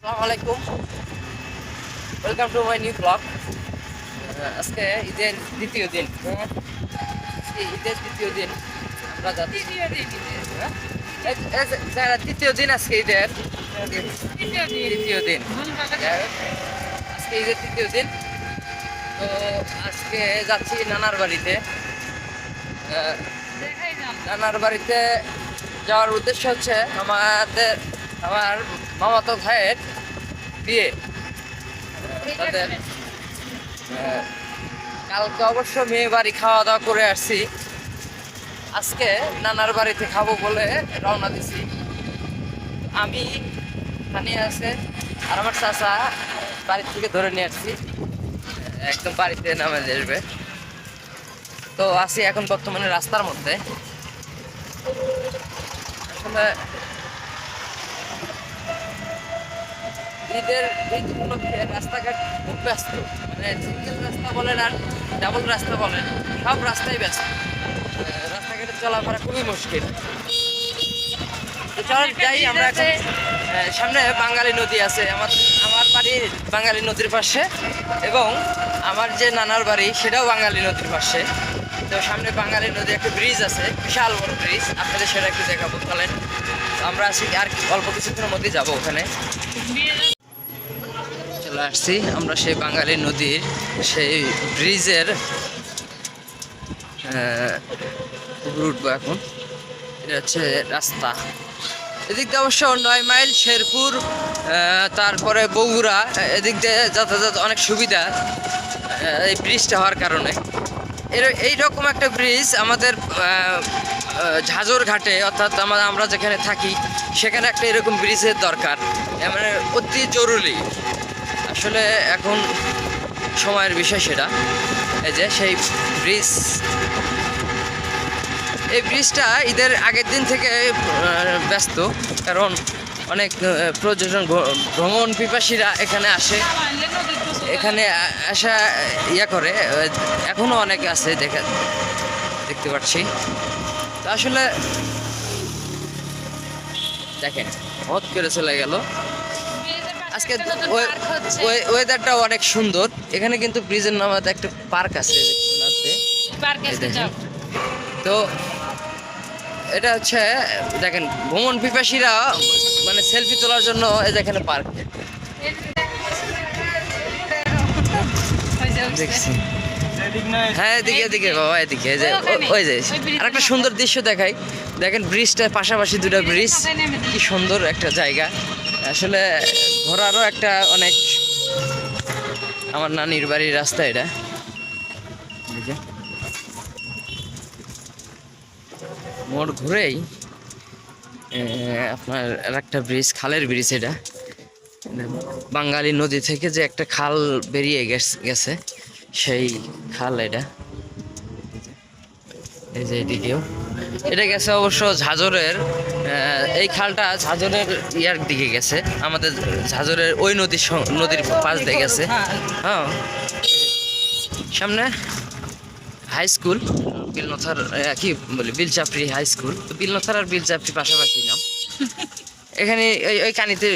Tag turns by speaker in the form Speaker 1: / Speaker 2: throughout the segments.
Speaker 1: আসসালামু আলাইকুম, welcome to my new blog. আজকে ঈদের দ্বিতীয় দিন। ঈদের দ্বিতীয় দিন আমরা যাচ্ছি। তৃতীয় দিন আজকে ঈদের তৃতীয় দিন। আজকে ঈদের তৃতীয় দিন। তো আজকে যাচ্ছি নানার বাড়িতে। নানার বাড়িতে যাওয়ার উদ্দেশ্য হচ্ছে আমার মামাতো ভাইয়ের বিয়ে। তাদের কালকে অবশ্য মেয়ে বাড়ি খাওয়া দাওয়া করে আসছি, আজকে নানার বাড়িতে খাবো বলে রওনা দিছি। আমি হানি আছে আর আমার চাচা বাড়ি থেকে ধরে নিয়ে আসছি, একদম বাড়িতে নামে আসবে। তো আছি এখন বর্তমানে রাস্তার মধ্যে। আসলে ঈদ উপলক্ষে রাস্তাঘাট খুব ব্যস্ত, মানে সিঙ্গেল রাস্তা বলেন আর ডাবল রাস্তা বলেন, সব রাস্তাই ব্যস্ত। রাস্তাঘাটে চলাফেরা খুবই মুশকিল। তো চলেন যাই আমরা এখন। সামনে বাঙালি নদী আছে, আমার বাড়ি বাঙালি নদীর পাশে, এবং আমার যে নানার বাড়ি সেটাও বাঙালি নদীর পাশে। তো সামনে বাঙালি নদী একটা ব্রিজ আছে, বিশাল বড় ব্রিজ, আপনাদের সেটা একটু দেখাবো। চলেন, আমরা আছি আর অল্প কিছুক্ষণের মধ্যে যাবো ওখানে। চলে আসছি আমরা সেই বাঙালি নদীর সেই ব্রিজের উঠবো এখন। এটা হচ্ছে রাস্তা। এদিক দিয়ে অবশ্য 9 মাইল শেরপুর, তারপরে বগুড়া, এদিক দিয়ে যাতায়াত অনেক সুবিধা এই ব্রিজটা হওয়ার কারণে। এইরকম একটা ব্রিজ আমাদের ঝাজর ঘাটে, অর্থাৎ আমরা যেখানে থাকি সেখানে একটা এরকম ব্রিজের দরকার, মানে অতি জরুরি। আসলে এখন সময়ের বিষয় সেটা। এই যে সেই ব্রিজ, এই ব্রিজটা ঈদের আগের দিন থেকে ব্যস্ত, কারণ অনেক পর্যটন ভ্রমণ পিপাসীরা এখানে আসে, এখানে আসা করে। এখনও অনেক আছে দেখতে পাচ্ছি। তো আসলে দেখেন হট করে চলে গেল। আজকে ওয়েদারটা অনেক সুন্দর। এখানে কিন্তু ব্রিজের নামে একটা পার্ক আছে, তো এটা হচ্ছে দেখেন ভ্রমণ পিপাসীরা মানে সেলফি তোলার জন্য এখানে পার্ক দেখছি। হ্যাঁ এদিকে এদিকে বাবা, এদিকে ওই যে আর একটা সুন্দর দৃশ্য দেখাই। দেখেন ব্রিজটার পাশাপাশি দুটা ব্রিজ, কি সুন্দর একটা জায়গা। আসলে ঘোরারও একটা অনেক, আমার নানির বাড়ির রাস্তা এটা। মোড় ঘুরেই আপনার একটা ব্রিজ, খালের ব্রিজ এটা। বাঙালি নদী থেকে যে একটা খাল বেরিয়ে গেছে সেই খাল এটা। এই যে এদিকেও এটা গেছে অবশ্য ঝাজরের, এই খালটা ঝাজরের ইয়ার দিকে গেছে, আমাদের ঝাজরের ওই নদীর পাশ দিয়ে গেছে। হ্যাঁ, সামনে হাই স্কুল বিলনথার, কি বলি বিলচাপড়ি হাই স্কুল। তো বিলনথার আর বিলচাপড়ি পাশাপাশি নাম। এখানে ওই কানিতে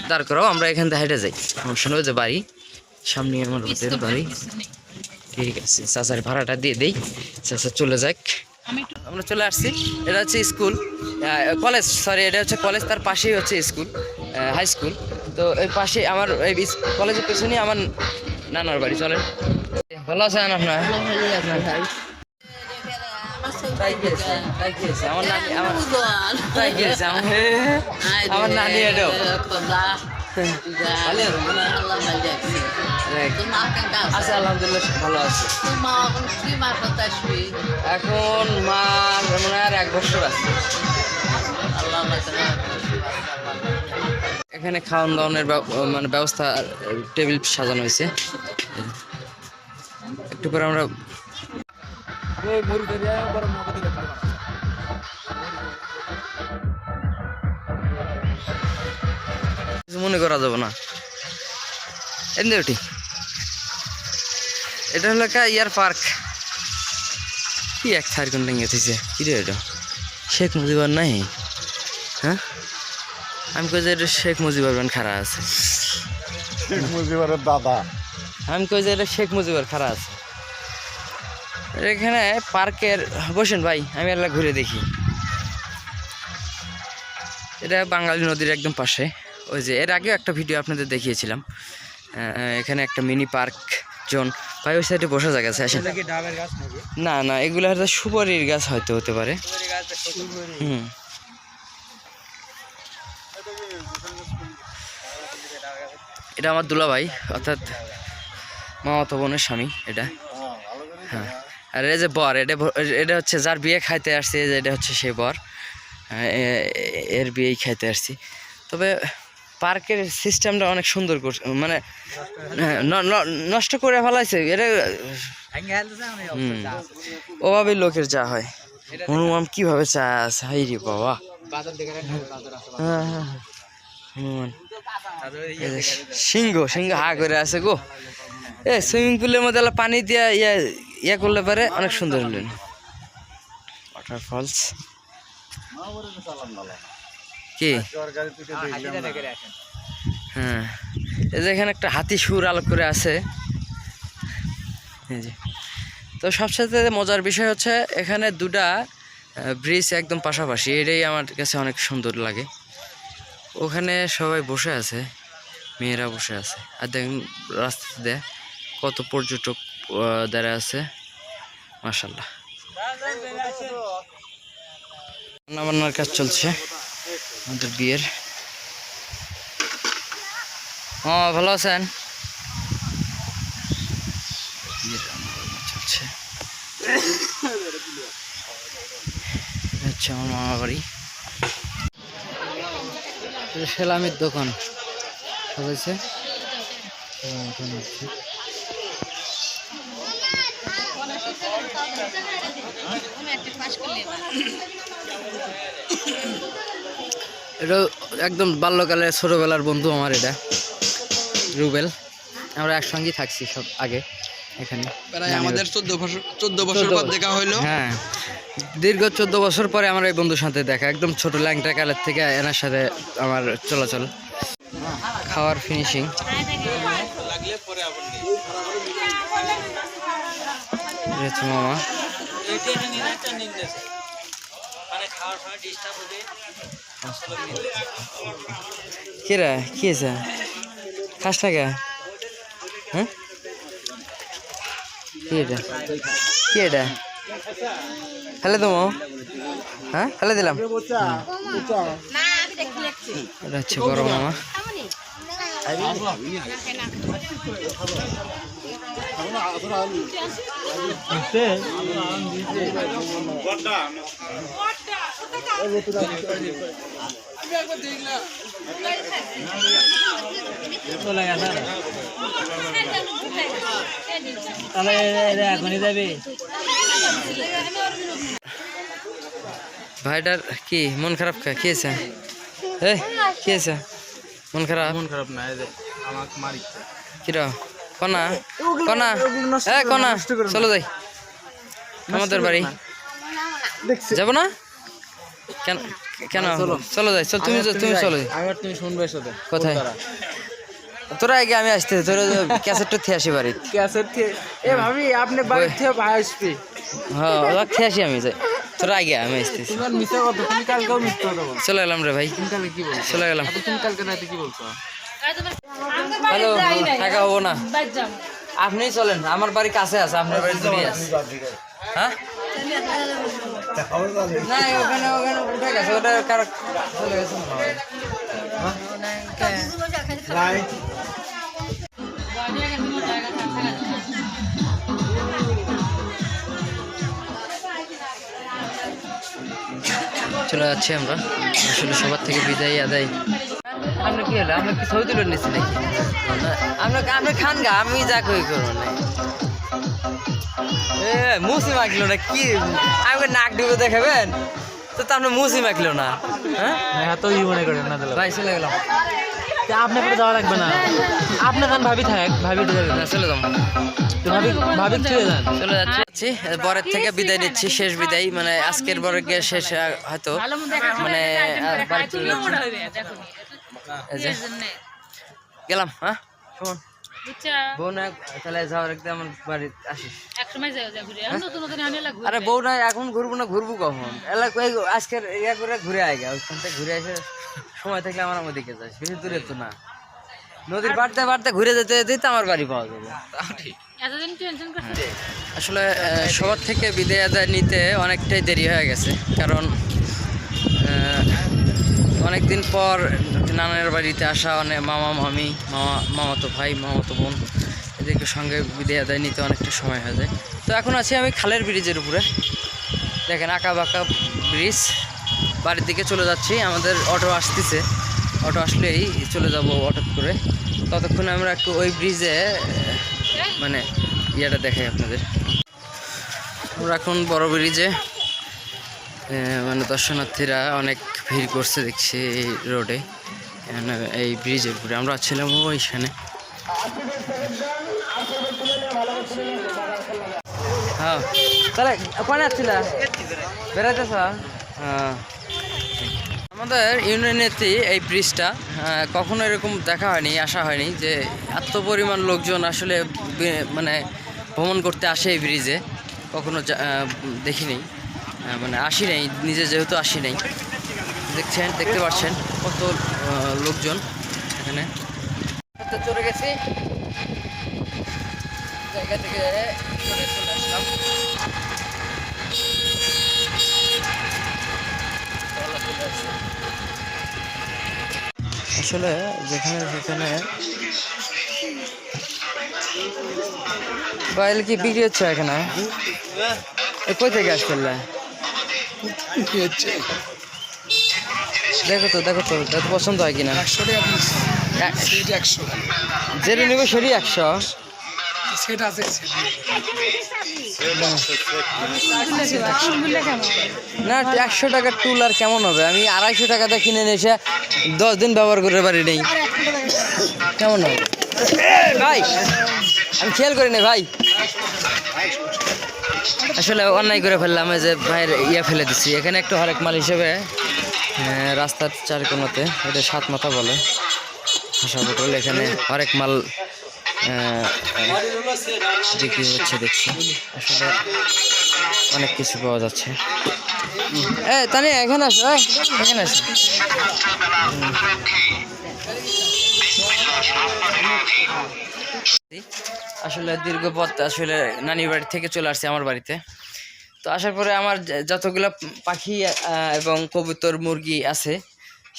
Speaker 1: দাঁড় করাও, আমরা এখান থেকে হেঁটে যাই। আমার শোনো যে বাড়ি সামনে আমার বাড়ি। ঠিক আছে, চাচার ভাড়াটা দিয়ে দেই, চাচা চলে যাক। আমরা চলে আসছি। এটা হচ্ছে স্কুল, কলেজ, সরি এটা হচ্ছে কলেজ, তার পাশেই হচ্ছে স্কুল, হাই স্কুল। তো এই পাশে আমার এই কলেজের পেছনেই আমার নানার বাড়ি। চলেন, ভালো আছেন আপনার? আমার নানি এটাও আচ্ছা, আলহামদুলিল্লাহ ভালো আছে। এখন মা মনে হয় আর 1 বছর আছে। এখানে খাওয়ান দাওয়ানের মানে ব্যবস্থা, টেবিল সাজানো হয়েছে। একটু পরে আমরা মনে করা যাবে না এমনি উঠি। এটা হলো একটা ইয়ার পার্ক, কি এক থার কোন গেছে কি রে এটা? শেখ মুজিবুর নাই? হ্যাঁ, আমি কই যে এটা শেখ মুজিবুর খারাপ আছে।
Speaker 2: শেখ মুজিবের দাদা।
Speaker 1: আমি কই যে এটা শেখ মুজিবের খাড়া আছে এখানে পার্কের। বসেন ভাই, আমি এলা ঘুরে দেখি। এটা বাঙালি নদীর একদম পাশে। ওই যে এর আগেও একটা ভিডিও আপনাদের দেখিয়েছিলাম। এখানে একটা মিনি পার্ক জোন। ভাই ওই সাইডে বসা জায়গা আছে, আসেন। না না, এগুলো হয়তো সুপারির গাছ হয়তো হতে পারে। হুম, এটা আমার দুলা ভাই, অর্থাৎ মামাতো বোনের স্বামী এটা। হ্যাঁ, আর এই যে বর, এটা হচ্ছে যার বিয়ে খাইতে আসছে, এটা হচ্ছে সেই বর। এর বিয়েই খাইতে আসছি। তবে পার্কের সিস্টেমটা অনেক সুন্দর করছে, মানে নষ্ট করে ফেলাইছে এটা। ওভাবে লোকের যা হয়, হনুমান কিভাবে চা আছে, হাই রে বাবা। হনুমান সিংহ হা করে আছে গো। সুইমিং পুলের মধ্যে পানি দিয়া ইয়া করলে পারে, অনেক সুন্দর হলেন ওয়াটারফলস। কি হ্যাঁ, এই যে এখানে একটা হাতি সুর আলো করে আছে। তো সবচেয়ে মজার বিষয় হচ্ছে এখানে দুটা ব্রিজ একদম পাশাপাশি, এটাই আমার কাছে অনেক সুন্দর লাগে। ওখানে সবাই বসে আছে, মেয়েরা বসে আছে, আর দেখেন রাস্তাতে কত পর্যটক দাঁড়ায় আছে, মাশাআল্লাহ। রান্নাবান্নার কাজ চলছে আমাদের বিয়ের। ভালো আছেন? বিয়ের রান্নাবান্না চলছে। হচ্ছে আমার মামা বাড়ি, সেলামির দোকান সাজাইছে। এটা একদম বাল্যকালের ছোটবেলার বন্ধু আমার, এটা রুবেল। আমরা একসঙ্গেই থাকছি সব আগে এখানে।
Speaker 3: আমাদের 14 বছর পর দেখা হইলো।
Speaker 1: হ্যাঁ, দীর্ঘ 14 বছর পরে আমার এই বন্ধুর সাথে দেখা, একদম ছোট ল্যাংটা কালের থেকে এনার সাথে আমার চলাচল। খাওয়ার ফিনিশিং। মামা কিরা কি আছে, খাস না কে? হ্যাঁ, কি এটা কি এটা ফেলে দেবো? হ্যাঁ, ফেলে দিলাম। এটা হচ্ছে বড় মামা।
Speaker 4: এখনই যাবে
Speaker 1: ভাইটার কি মন খারাপ? কি আছে? কি আছে? মন খারাপ?
Speaker 3: মন খারাপ না, আমাকে মারি।
Speaker 1: কিরা কনা কনা কনা, চলো যাই আমাদের বাড়ি। যাবো না কেন? কেন চলো যাই, চল তুমি চলো।
Speaker 3: তুমি শুনবে সাথে
Speaker 1: কোথায়? তোরা আগে আমি আসতে, তোরা ক্যাসেটটা থেকে আসি বাড়ি।
Speaker 3: ক্যাসেট থেকে ভাবি আপনি বাড়ি থেকে ভাই আসবি।
Speaker 1: হ্যাঁ, খেয়ে আসি আমি, যাই। তোরা আগে, আমি আসতেছি।
Speaker 3: তোমার মিথ্যা কথা, তুমি কালকেও মিথ্যা কথা বলছো।
Speaker 1: চলে গেলাম রে ভাই।
Speaker 3: তুমি কালকে কি বলছো?
Speaker 1: চলে গেলাম।
Speaker 3: তুমি কালকে রাতে কি বলছো?
Speaker 1: হ্যালো, টাকা হবো না, আপনি চলেন, আমার বাড়ি কাছে আছে, আপনার বাড়ি দূরে আছে। হ্যাঁ, না ওখানে উঠে গেছে, ওটা কারো চলে গেছে। চলে যাচ্ছি আমরা, আসলে সবার থেকে বিদায় আদায়। আমরা কি হলো, আমরা কি ছবি তুলে নিচ্ছি নাকি? আমরা খান গা, আমি যা কই করবো না। মুসি মাখলো না কি? আমাকে নাক ডুবে দেখাবেন তো আপনার মুসি মাখলো না? হ্যাঁ,
Speaker 3: তো ই মনে করেন না
Speaker 1: ভাই, চলে গেলাম।
Speaker 4: আপনাকে যাওয়া লাগবে না, আপনার গান ভাবি থাক, ভাবি
Speaker 1: চলে যাবো,
Speaker 4: ভাবি চলে যান।
Speaker 1: চলে যাচ্ছি। বরের থেকে বিদায় নিচ্ছি, শেষ বিদায়, মানে আজকের বরের গিয়ে শেষ হয়তো, মানে বাড়ি চলে যাচ্ছি। গেলাম। হ্যাঁ। কেমন
Speaker 2: বুঝছা
Speaker 1: বউ না তাহলে যাওয়ার একদম আমার বাড়ি আসিস
Speaker 2: এক সময় যাই যা ঘুরে এখন নতুন নতুন হানি লাগবে
Speaker 1: আরে বউ না এখন ঘুরবো না ঘুরবো কখন এলাকা আজকের ইয়া করে ঘুরে আগে ওইখান থেকে ঘুরে এসে সময় থাকলে আমার দিকে যাস বেশি দূরে তো না নদীর বাড়তে বাড়তে ঘুরে যেতে যেতেই তো আমার বাড়ি পাওয়া যাবে
Speaker 2: এতদিন টেনশন করছিস
Speaker 1: আসলে সবার থেকে বিদায় আদায় নিতে অনেকটাই দেরি হয়ে গেছে কারণ অনেক দিন পর নানার বাড়িতে আসা অনেক মামা মামি মামাতো ভাই মামাতো বোন এদেরকে সঙ্গে বিদায় আদায় নিতে অনেকটা সময় হয়ে যায় তো এখন আছি আমি খালের ব্রিজের উপরে দেখেন আঁকা বাঁকা ব্রিজ বাড়ির দিকে চলে যাচ্ছি আমাদের অটো আসতেছে অটো আসলেই চলে যাব অটো করে ততক্ষণে আমরা একটু ওই ব্রিজে মানে ইয়েটা দেখাই আপনাদের আমরা এখন বড় ব্রিজে মানে দর্শনার্থীরা অনেক ভিড় করছে দেখছি এই রোডে এই ব্রিজের উপরে আমরা ছিলাম ওইখানে হ্যাঁ তাহলে ওখানে আসছিল বেড়াইতেছ হ্যাঁ আমাদের ইউনিয়নেতে এই ব্রিজটা কখনো এরকম দেখা হয়নি আসা হয়নি যে এত পরিমাণ লোকজন আসলে মানে ভ্রমণ করতে আসে এই ব্রিজে কখনো দেখিনি মানে আসি নাই নিজে যেহেতু আসি নাই দেখতে পাচ্ছেন কত লোকজন এখানে চলে গেছি জায়গা থেকে চলে আসলাম আসলে যেখানে সেখানে বাইরে কি বিক্রি হচ্ছে এখানে কই থেকে আসলে দেখো তো এত পছন্দ হয় কিনা
Speaker 5: 100 টাকা পিস সেটা 100
Speaker 1: যেটা নেবে সেটি 100
Speaker 5: সেটা আছে
Speaker 1: না 100 টাকার টুল আর কেমন হবে আমি 250 টাকাতে কিনে নিয়ে এসে 10 দিন ব্যবহার করে পারি নেই কেমন হবে ভাই আমি খেয়াল করি না ভাই আসলে অন্যায় করে ফেললাম যে ভাইয়ের ইয়া ফেলে দিচ্ছি এখানে একটু হরেক মাল হিসেবে রাস্তার চার কোণাতে এটা 7 মাথা বলে হাসা পটল এখানে হরেক মাল বিক্রি হচ্ছে দেখছি আসলে অনেক কিছু পাওয়া যাচ্ছে তানি এখানে আসো এখানে আসো আসলে দীর্ঘ পথ আসলে নানির বাড়ি থেকে চলে আসছে আমার বাড়িতে তো আসার পরে আমার যতগুলো পাখি এবং কবুতর মুরগি আছে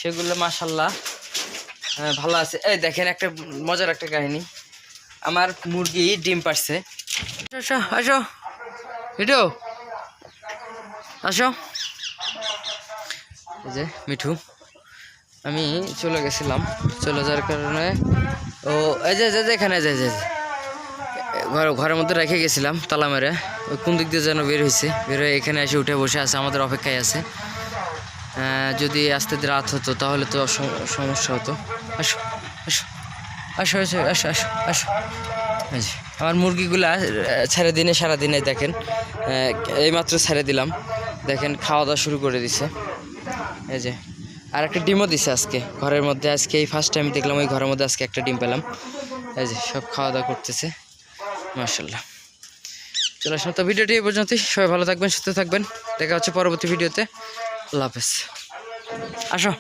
Speaker 1: সেগুলো মাশাল্লাহ ভালো আছে এই দেখেন একটা মজার একটা কাহিনী আমার মুরগি ডিম পারছে আসো আসো মিঠু আসো এই যে মিঠু আমি চলে গেছিলাম চলে যাওয়ার কারণে ও এই যে এখানে ঘরের মধ্যে রেখে গেছিলাম তালা মেরে ওই কোন দিক দিয়ে যেন বের হয়ে এখানে এসে উঠে বসে আছে আমাদের অপেক্ষায় আছে যদি আসতে রাত হতো তাহলে তো সমস্যা হতো আসো আসো আসো আসো আসো আসো আসো আমার মুরগিগুলা ছেড়ে দিনে সারাদিনে দেখেন এইমাত্র ছেড়ে দিলাম দেখেন খাওয়া দাওয়া শুরু করে দিছে এই যে আর একটা ডিমও দিছে আজকে ঘরের মধ্যে আজকে এই ফার্স্ট টাইম দেখলাম ওই ঘরের মধ্যে আজকে একটা ডিম পেলাম এই যে সব খাওয়া দাওয়া করতেছে মাশাআল্লাহ চলো আসুন তো ভিডিওটি এই পর্যন্তই সবাই ভালো থাকবেন সুস্থ থাকবেন দেখা হচ্ছে পরবর্তী ভিডিওতে আল্লাহ হাফেজ আসো